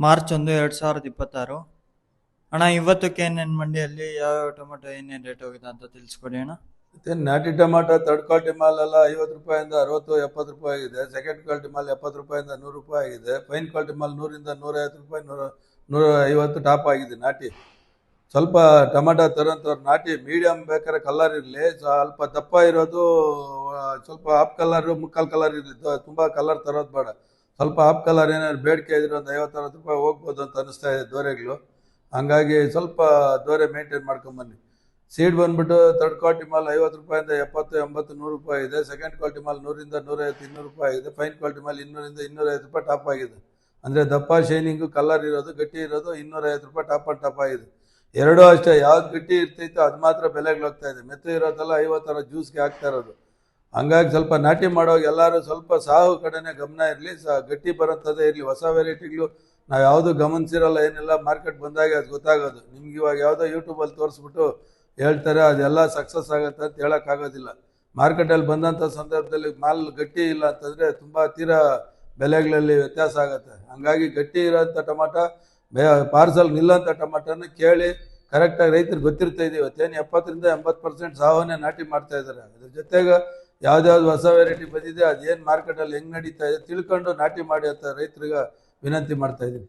March 1, 2026. ಅಣ್ಣ, ಇವತ್ತು KNN ಮಂಡಿಯಲ್ಲಿ ಯಾವ್ಯಾವ ಟೊಮೆಟೊ ಏನೇನು ರೇಟ್ ಹೋಗಿದೆ ಅಂತ ತಿಳಿಸ್ಕೊಡಿ ಅಣ್ಣ. ಮತ್ತೆ ನಾಟಿ ಟೊಮಾಟೊ ಥರ್ಡ್ ಕ್ವಾಲಿಟಿ ಮಾಲ್ ಎಲ್ಲ 50 ರೂಪಾಯಿಂದ 60, 70 ರೂಪಾಯಿ ಆಗಿದೆ. ಸೆಕೆಂಡ್ ಕ್ವಾಲಿಟಿ ಮಾಲ್ 70 ರೂಪಾಯಿಂದ 100 ರೂಪಾಯಿ ಆಗಿದೆ. ಫೈನ್ ಕ್ವಾಲಿಟಿ ಮಾಲ್ 100ರಿಂದ 150 ರೂಪಾಯಿ, 150 ಟಾಪ್ ಆಗಿದೆ ನಾಟಿ. ಸ್ವಲ್ಪ ಟೊಮಾಟೊ ತರೋಂಥವ್ರು ನಾಟಿ ಮೀಡಿಯಂ ಬೇಕಾದ್ರೆ ಕಲರ್ ಇರಲಿ, ಸ್ವಲ್ಪ ದಪ್ಪ ಇರೋದು ಸ್ವಲ್ಪ ಹಾಫ್ ಕಲರು ಮುಕ್ಕಾಲು ಕಲರ್ ಇರಲಿ, ತುಂಬ ಕಲರ್ ತರೋದು ಬೇಡ. ಸ್ವಲ್ಪ ಹಾಫ್ ಕಲರ್ ಏನಾದ್ರು ಬೇಡಿಕೆ ಇದ್ರೆ ಒಂದು 50-60 ರೂಪಾಯಿ ಹೋಗ್ಬೋದು ಅಂತ ಅನಿಸ್ತಾ ಇದೆ ದೋರೆಗಳು. ಹಂಗಾಗಿ ಸ್ವಲ್ಪ ದೋರೆ ಮೇಂಟೈನ್ ಮಾಡ್ಕೊಂಬನ್ನಿ. ಸೀಡ್ ಬಂದ್ಬಿಟ್ಟು ಥರ್ಡ್ ಕ್ವಾಲಿಟಿ ಮಾಲ್ 50 ರೂಪಾಯಿಂದ 70, 80, 100 ರೂಪಾಯಿ ಇದೆ. ಸೆಕೆಂಡ್ ಕ್ವಾಲಿಟಿ ಮಾಲ್ 100ರಿಂದ 150, 200 ರೂಪಾಯಿ ಆಗಿದೆ. ಫೈನ್ ಕ್ವಾಲಿಟಿ ಮಾಲ್ 200ರಿಂದ 250 ರೂಪಾಯಿ ಟಾಪ್ ಆಗಿದೆ. ಅಂದರೆ ದಪ್ಪ ಶೈನಿಂಗು ಕಲರ್ ಇರೋದು ಗಟ್ಟಿ ಇರೋದು 250 ರೂಪಾಯಿ ಟಾಪ್ ಆ್ಯಂಡ್ ಟಾಪ್ ಆಗಿದೆ. ಎರಡೂ ಅಷ್ಟೇ, ಯಾವ್ದು ಗಟ್ಟಿ ಇರ್ತೈತೋ ಅದು ಮಾತ್ರ ಬೆಲೆಗಳು ಹೋಗ್ತಾ ಇದೆ. ಮೆತ್ತ ಇರೋದೆಲ್ಲ 50 ಜ್ಯೂಸ್ಗೆ ಹಾಕ್ತಾ ಇರೋದು. ಹಂಗಾಗಿ ಸ್ವಲ್ಪ ನಾಟಿ ಮಾಡೋವಾಗ ಎಲ್ಲರೂ ಸ್ವಲ್ಪ ಸಾವು ಕಡೆನೇ ಗಮನ ಇರಲಿ, ಗಟ್ಟಿ ಬರೋಂಥದ್ದೇ ಇರಲಿ. ಹೊಸ ವೆರೈಟಿಗಳು ನಾವು ಯಾವುದು ಗಮನಿಸಿರಲ್ಲ, ಏನೆಲ್ಲ ಮಾರ್ಕೆಟ್ ಬಂದಾಗ ಅದು ಗೊತ್ತಾಗೋದು. ನಿಮ್ಗೆ ಇವಾಗ ಯಾವುದೋ ಯೂಟ್ಯೂಬಲ್ಲಿ ತೋರಿಸ್ಬಿಟ್ಟು ಹೇಳ್ತಾರೆ ಅದೆಲ್ಲ ಸಕ್ಸಸ್ ಆಗುತ್ತೆ ಅಂತ ಹೇಳೋಕ್ಕಾಗೋದಿಲ್ಲ. ಮಾರ್ಕೆಟಲ್ಲಿ ಬಂದಂಥ ಸಂದರ್ಭದಲ್ಲಿ ಮಾಲ್ ಗಟ್ಟಿ ಇಲ್ಲ ಅಂತಂದರೆ ತುಂಬ ತೀರಾ ಬೆಲೆಗಳಲ್ಲಿ ವ್ಯತ್ಯಾಸ ಆಗುತ್ತೆ. ಹಂಗಾಗಿ ಗಟ್ಟಿ ಇರೋಂಥ ಟೊಮಾಟೊ ಪಾರ್ಸಲ್ ನಿಲ್ಲೋಂಥ ಟೊಮಾಟೋನ ಕೇಳಿ ಕರೆಕ್ಟಾಗಿ ರೈತರಿಗೆ ಗೊತ್ತಿರ್ತಾ ಇದೆ. ಇವತ್ತೇನು 70ರಿಂದ 80% ಸಾವನ್ನೇ ನಾಟಿ ಮಾಡ್ತಾ ಇದ್ದಾರೆ. ಅದ್ರ ಜೊತೆಗೆ ಯಾವ್ದಾವ್ದು ಹೊಸ ವೆರೈಟಿ ಬಂದಿದೆ, ಅದೇನು ಮಾರ್ಕೆಟಲ್ಲಿ ಹೆಂಗೆ ನಡೀತಾ ಇದೆ ತಿಳ್ಕೊಂಡು ನಾಟಿ ಮಾಡಿ ಅಂತ ರೈತರಿಗೆ ವಿನಂತಿ ಮಾಡ್ತಾ ಇದ್ದೀನಿ.